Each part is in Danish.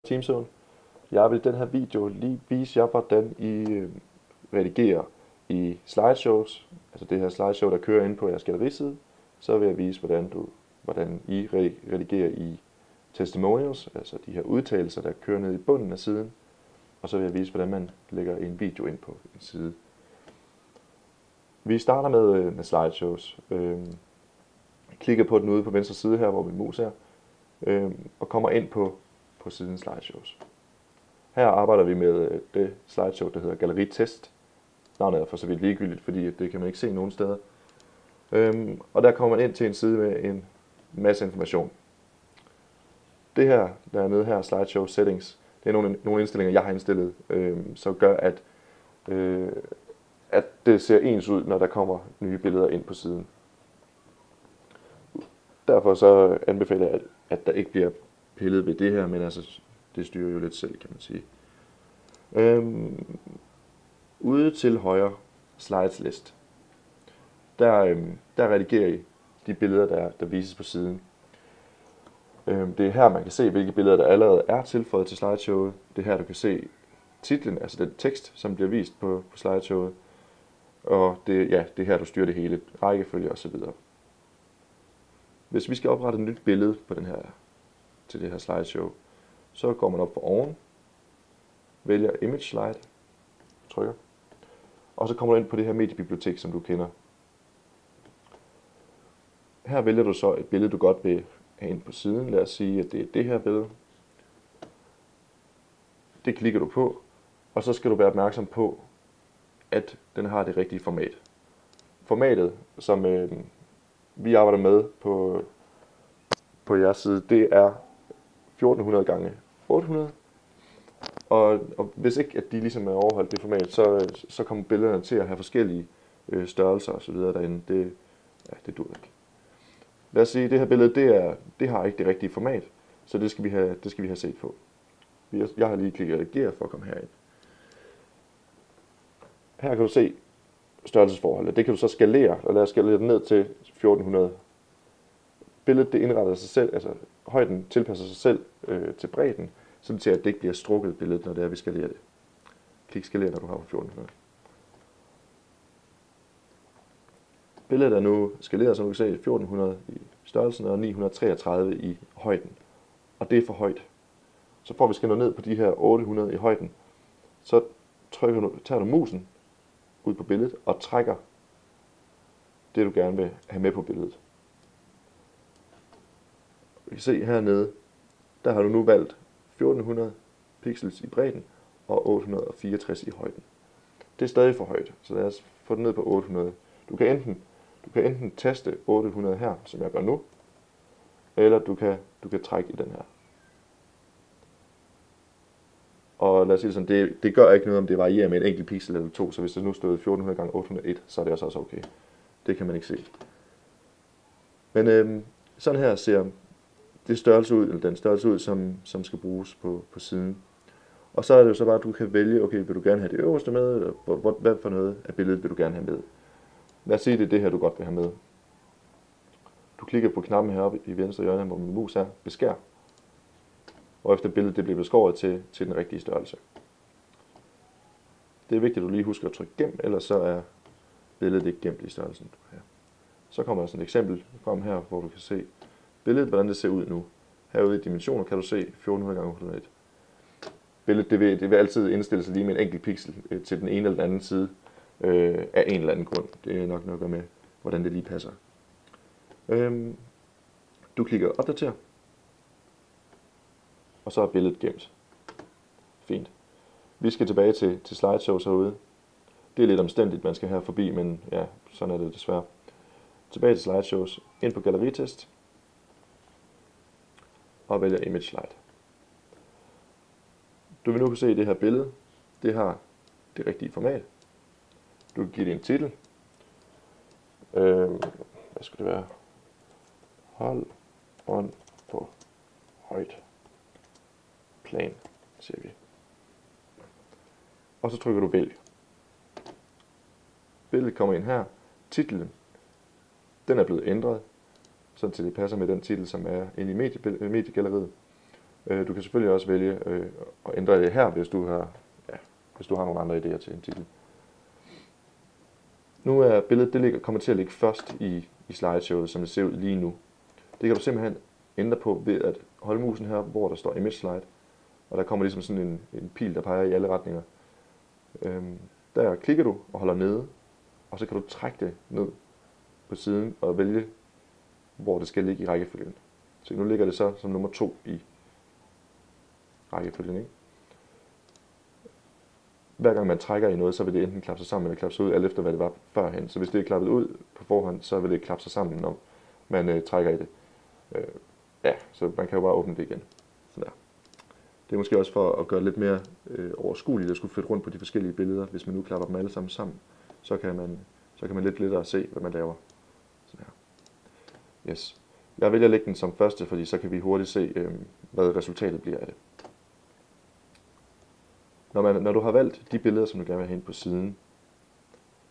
Teamzone. Jeg vil i den her video lige vise jer, hvordan I redigerer i slideshows. Altså det her slideshow, der kører ind på jeres galleriside. Så vil jeg vise, hvordan I redigerer i testimonials, altså de her udtalelser, der kører ned i bunden af siden. Og så vil jeg vise, hvordan man lægger en video ind på en side. Vi starter med slideshows. Klikker på den ude på venstre side her, hvor min mus er, og kommer ind på siden slideshows. Her arbejder vi med det slideshow, der hedder galleritest. Navnet er for så vidt ligegyldigt, fordi det kan man ikke se nogen steder. Og der kommer man ind til en side med en masse information. Det her, der er nede her, slideshow settings, det er nogle indstillinger, jeg har indstillet, som gør, at det ser ens ud, når der kommer nye billeder ind på siden. Derfor så anbefaler jeg, at der ikke bliver pillet ved det her, men altså, det styrer jo lidt selv, kan man sige. Ude til højre, slides list, der redigerer I de billeder, der vises på siden. Det er her, man kan se, hvilke billeder, der allerede er tilføjet til slideshowet. Det er her, du kan se titlen, altså den tekst, som bliver vist på slideshowet. Og det er her, du styrer det hele, rækkefølge og så videre. Hvis vi skal oprette et nyt billede på til det her slideshow, så går man op for oven, vælger Image Slide, trykker, og så kommer du ind på det her mediebibliotek, som du kender. Her vælger du så et billede, du godt vil have ind på siden. Lad os sige, at det er det her billede. Det klikker du på, og så skal du være opmærksom på, at den har det rigtige format. Formatet, som vi arbejder med på jeres side, det er 1400 gange 800. Og hvis ikke at de ligesom er overholdt det format, så kommer billederne til at have forskellige størrelser og så videre derinde. Det dur ikke. Lad os sige, at det her billede, det har ikke det rigtige format, så det skal vi have set på. Jeg har lige klikket redigere for at komme herind. Her kan du se størrelsesforholdet. Det kan du så skalere, og lad os skalere det ned til 1400. Billedet det indretter sig selv, altså højden tilpasser sig selv til bredden, sådan til at det ikke bliver strukket billedet, når det er, vi skalerer det. Klik skalere, når du har på 1400. Billedet er nu skaleret, som du kan se, 1400 i størrelsen og 933 i højden. Og det er for højt. Så for at vi skal nå ned på de her 800 i højden, så tager du musen ud på billedet og trækker det, du gerne vil have med på billedet. Vi kan se hernede, der har du nu valgt 1400 pixels i bredden og 864 i højden. Det er stadig for højt, så lad os få det ned på 800. Du kan enten taste 800 her, som jeg gør nu, eller du kan trække i den her. Og lad os sige det sådan, det gør ikke noget, om det varierer med en enkelt pixel eller to, så hvis det nu stod 1400 gange 801, så er det også okay. Det kan man ikke se. Men sådan her ser det størrelse ud, eller den størrelse ud, som skal bruges på siden. Og så er det jo så bare, at du kan vælge, okay, vil du gerne have det øverste med, eller hvad for noget af billedet vil du gerne have med. Lad os sige, det er det her, du godt vil have med. Du klikker på knappen heroppe i venstre hjørne, hvor min mus er, beskær. Og efter billedet det bliver beskåret til den rigtige størrelse. Det er vigtigt, at du lige husker at trykke gem, ellers så er billedet ikke gemt i størrelsen. Så kommer der sådan et eksempel frem her, hvor du kan se billedet, hvordan det ser ud nu. Herude i dimensioner kan du se 1400 gange 801. Billedet det vil altid indstille sig lige med en enkelt pixel til den ene eller den anden side af en eller anden grund. Det er nok noget at gøre med, hvordan det lige passer. Du klikker opdater, og så er billedet gemt. Fint. Vi skal tilbage til slideshows herude. Det er lidt omstændigt, man skal her forbi, men ja, sådan er det desværre. Tilbage til slideshows, ind på galleritest, og vælger Image Slide. Du vil nu kunne se, at det her billede, det har det rigtige format. Du kan give det en titel. Hvad skal det være? Hold on på højt plan, siger vi. Og så trykker du vælg. Billedet kommer ind her. Titlen, den er blevet ændret, så det passer med den titel, som er inde i mediegalleriet. Du kan selvfølgelig også vælge at ændre det her, hvis du har nogle andre idéer til en titel. Nu er billedet, det kommer til at ligge først i slideshowet, som det ser ud lige nu. Det kan du simpelthen ændre på ved at holde musen her, hvor der står Image Slide. Og der kommer ligesom sådan en pil, der peger i alle retninger. Der klikker du og holder nede, og så kan du trække det ned på siden og vælge, hvor det skal ligge i rækkefølgen. Så nu ligger det så som nummer 2 i rækkefølgen, ikke? Hver gang man trækker i noget, så vil det enten klappe sig sammen eller klappe sig ud, alt efter hvad det var førhen. Så hvis det er klappet ud på forhånd, så vil det klappe sig sammen, når man trækker i det. Så man kan jo bare åbne det igen. Sådan der. Det er måske også for at gøre det lidt mere overskueligt at skulle flytte rundt på de forskellige billeder. Hvis man nu klapper dem alle sammen, så kan man lidt lettere se, hvad man laver. Sådan her. Yes. Jeg vælger at lægge den som første, fordi så kan vi hurtigt se, hvad resultatet bliver af det. Når du har valgt de billeder, som du gerne vil have ind på siden,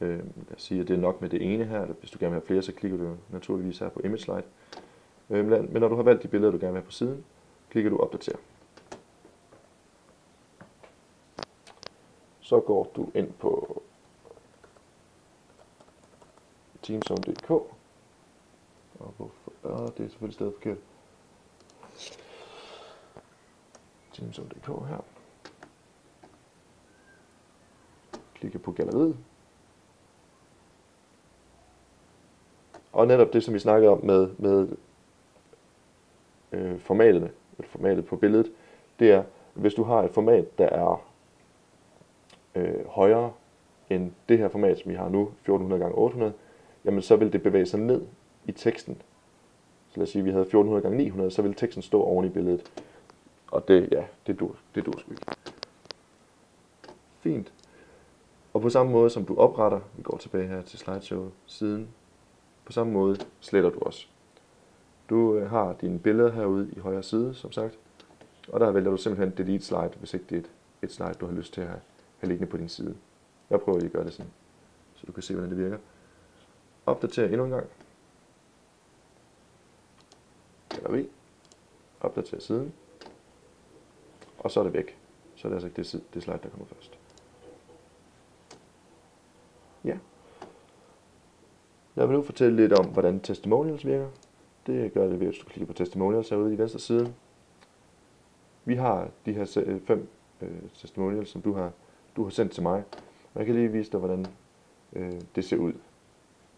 lad os sige, at det er nok med det ene her, eller hvis du gerne vil have flere, så klikker du naturligvis her på Image Slide. Men når du har valgt de billeder, du gerne vil have på siden, klikker du opdater. Så går du ind på teamzone.dk, og det er selvfølgelig stadig forkert. Teamzone.dk her. Klikke på galleriet. Og netop det, som vi snakkede om med formatet på billedet, det er, hvis du har et format, der er højere end det her format, som vi har nu, 1400x800, jamen så vil det bevæge sig ned i teksten. Så lad os sige, at vi havde 1400x900, så vil teksten stå oven i billedet. Og det dur sgu ikke. Fint. Og på samme måde som du opretter, vi går tilbage her til slideshow-siden, på samme måde sletter du også. Du har dine billeder herude i højre side, som sagt, og der vælger du simpelthen delete slide, hvis ikke det er et slide, du har lyst til at have liggende på din side. Jeg prøver lige at gøre det sådan, så du kan se, hvordan det virker. Opdater endnu en gang. Galleri. Opdater siden. Og så er det væk. Så er det altså ikke det slide, der kommer først. Ja. Jeg vil nu fortælle lidt om, hvordan testimonials virker. Det gør det ved, at du klikker på testimonials herude i venstre side. Vi har de her 5 testimonials, som du har sendt til mig. Og jeg kan lige vise dig, hvordan det ser ud. Nu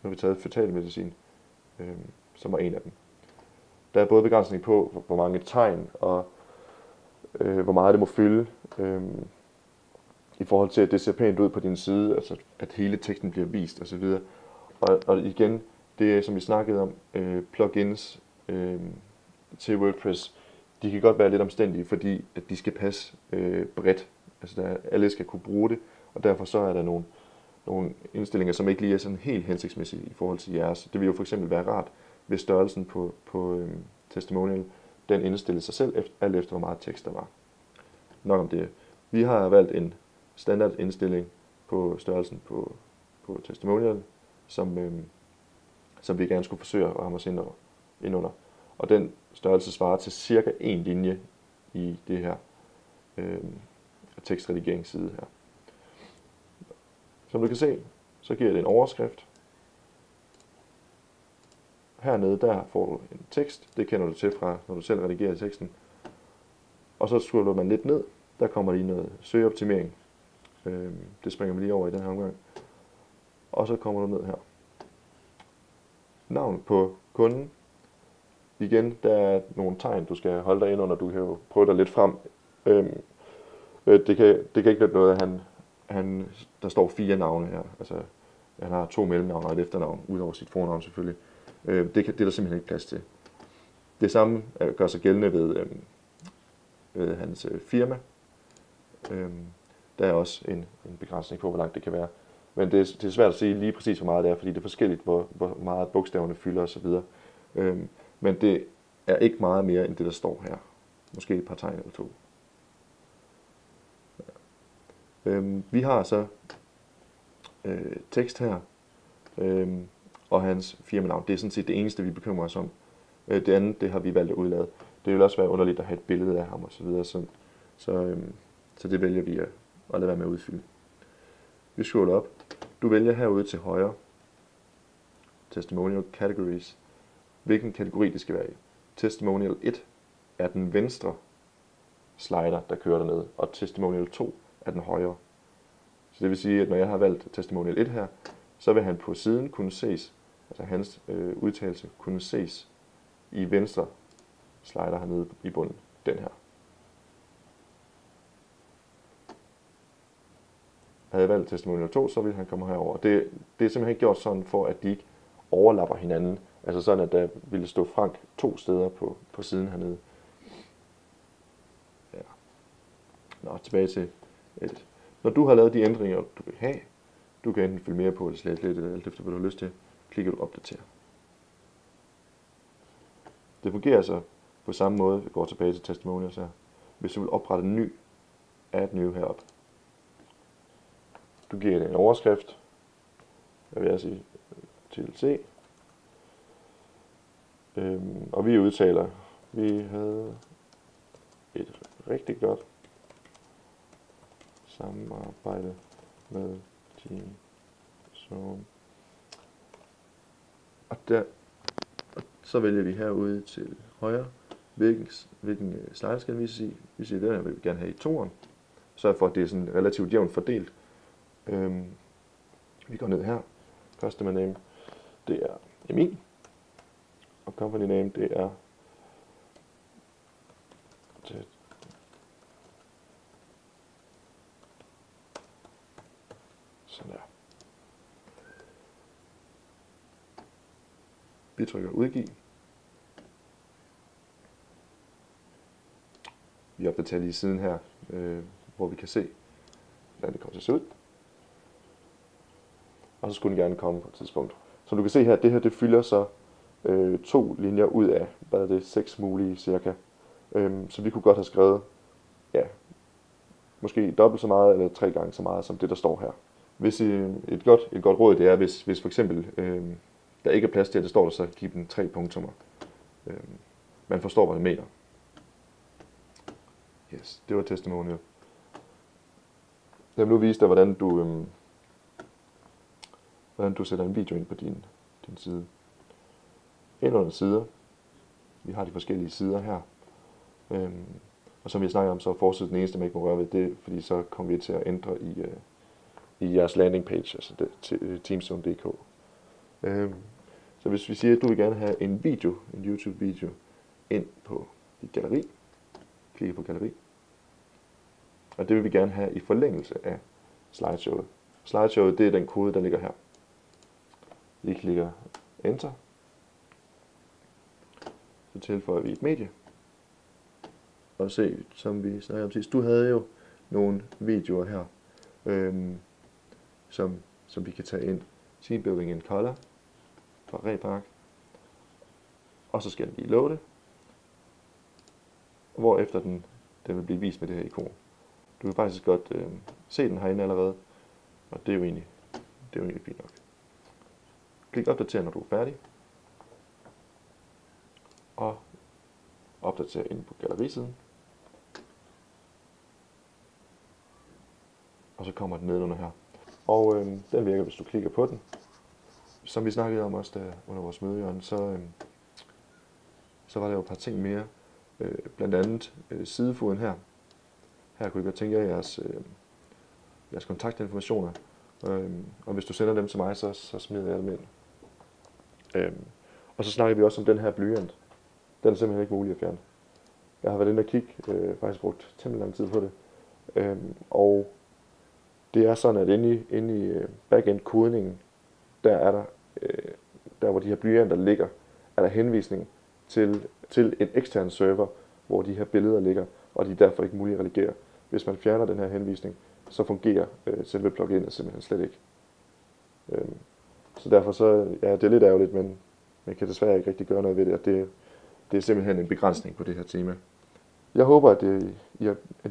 har vi taget fetalmedicin, som var en af dem. Der er både begrænsning på, hvor mange tegn og hvor meget det må fylde. I forhold til, at det ser pænt ud på din side, altså at hele teksten bliver vist osv. Og igen, det er, som vi snakkede om, plugins til WordPress, de kan godt være lidt omstændige, fordi at de skal passe bredt. Altså alle skal kunne bruge det, og derfor så er der nogle indstillinger, som ikke lige er sådan helt hensigtsmæssige i forhold til jeres. Det vil jo for eksempel være rart, hvis størrelsen på testimonial, den indstiller sig selv, alt efter hvor meget tekst der var. Nok om det. Vi har valgt en standard indstilling på størrelsen på testimonial, som vi gerne skulle forsøge at ramme os ind under. Og den størrelse svarer til cirka en linje i det her tekstredigeringsside her. Som du kan se, så giver det en overskrift. Hernede der får du en tekst, det kender du til fra, når du selv redigerer teksten. Og så scroller man lidt ned, der kommer lige noget søgeoptimering. Det springer vi lige over i den her omgang. Og så kommer du ned her. Navn på kunden. Igen, der er nogle tegn, du skal holde dig ind under. Du kan jo prøve dig lidt frem. Det kan ikke være noget, at der står 4 navne her. Altså, han har 2 mellemnavne og et efternavn, udover sit fornavn selvfølgelig. Det er der simpelthen ikke plads til. Det samme gør sig gældende ved hans firma. Der er også en begrænsning på, hvor langt det kan være. Men det er svært at sige lige præcis, hvor meget det er, fordi det er forskelligt, hvor meget bogstaverne fylder osv. Men det er ikke meget mere, end det, der står her. Måske et par tegn eller 2. Vi har så tekst her, og hans firmanavn. Det er sådan set det eneste, vi bekymrer os om. Det andet, det har vi valgt at udlade. det vil også være underligt at have et billede af ham og så videre, så det vælger vi at lade være med at udfylde. Vi scroller op. Du vælger herude til højre, Testimonial Categories, hvilken kategori det skal være i. Testimonial 1 er den venstre slider, der kører dernede, og Testimonial 2 er den højre. Så det vil sige, at når jeg har valgt Testimonial 1 her, så vil han på siden kunne ses, altså hans udtalelse kunne ses i venstre slider hernede i bunden, den her. Havde jeg valgt Testimonial 2, så ville han komme herover. Det er simpelthen gjort sådan, for at de ikke overlapper hinanden. Altså sådan, at der ville stå Frank 2 steder på siden hernede. Ja. Nå, tilbage til edit. Når du har lavet de ændringer, du vil have, du kan enten følge mere på, eller slette lidt, eller alt efter, hvad du har lyst til, klikker du opdater. Det fungerer så på samme måde, vi går tilbage til testimonials her. Hvis du vil oprette en ny, add new heroppe. Du giver det en overskrift, jeg vil sige TLC, og vi udtaler, vi havde et rigtig godt samarbejde med Team Zone. Og så vælger vi herude til højre, hvilken slide skal vi se. Vi siger, den her vil vi gerne have i toeren. Sørg for, at det er sådan relativt jævnt fordelt. Vi går ned her. Customer name, det er Emil. Og company name, det er sådan der. Vi trykker udgive. Vi opdaterer lige siden her, hvor vi kan se, hvordan det kommer til at se ud. Og så skulle den gerne komme på et tidspunkt. Som du kan se her, det fylder så 2 linjer ud af, hvad er det, 6 mulige cirka. Så vi kunne godt have skrevet, ja, måske dobbelt så meget, eller 3 gange så meget, som det der står her. Hvis et godt råd, det er, hvis for eksempel der ikke er plads til, at det står der, så giv dem 3 punktummer. Man forstår, hvad jeg mener. Yes, det var testimonial. Jeg vil nu vise dig, hvordan du sætter en video ind på din side. Ind under sider. Vi har de forskellige sider her. Og som vi snakker om, så er forsiden den eneste, man ikke må røre ved det, fordi så kommer vi til at ændre i jeres landing page, altså det, til teamzone.dk. Så hvis vi siger, at du vil gerne have en video, en YouTube-video, ind på dit galleri, klikker på galleri, og det vil vi gerne have i forlængelse af slideshowet. Slideshowet, det er den kode, der ligger her. Vi klikker Enter, så tilføjer vi et medie, og se, som vi snakkede om sidst, du havde jo nogle videoer her, som vi kan tage ind. Team Building in Color fra Repark, og så skal vi loade, hvorefter den vil blive vist med det her ikon. Du kan faktisk godt se den herinde allerede, og det er jo egentlig fint nok. Klik opdater, når du er færdig, og opdater ind på gallerisiden, og så kommer den nedenunder her. Og den virker, hvis du klikker på den. Som vi snakkede om også under vores møde, Jørgen, så var der jo et par ting mere. Blandt andet sidefoden her. Her kunne I godt tænke jer jeres kontaktinformationer. Og hvis du sender dem til mig, så smider jeg dem ind. Og så snakker vi også om den her blyant. Den er simpelthen ikke mulig at fjerne. Jeg har været inde og kigge, faktisk brugt temmelig lang tid på det. Og det er sådan, at inde i backend-kodningen, der er der hvor de her blyanter ligger, er der henvisning til en ekstern server, hvor de her billeder ligger, og de er derfor ikke mulige at redigere. Hvis man fjerner den her henvisning, så fungerer selve pluginet simpelthen slet ikke. Så derfor det er lidt ærgerligt, men man kan desværre ikke rigtig gøre noget ved det, og det er simpelthen en begrænsning på det her tema. Jeg håber, at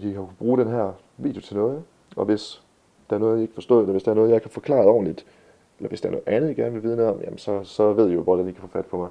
I har kunnet bruge den her video til noget, og hvis der er noget, I ikke forstår, eller hvis der er noget, jeg kan forklare ordentligt, eller hvis der er noget andet, I gerne vil vide noget om, jamen så ved I jo, hvordan I kan få fat på mig.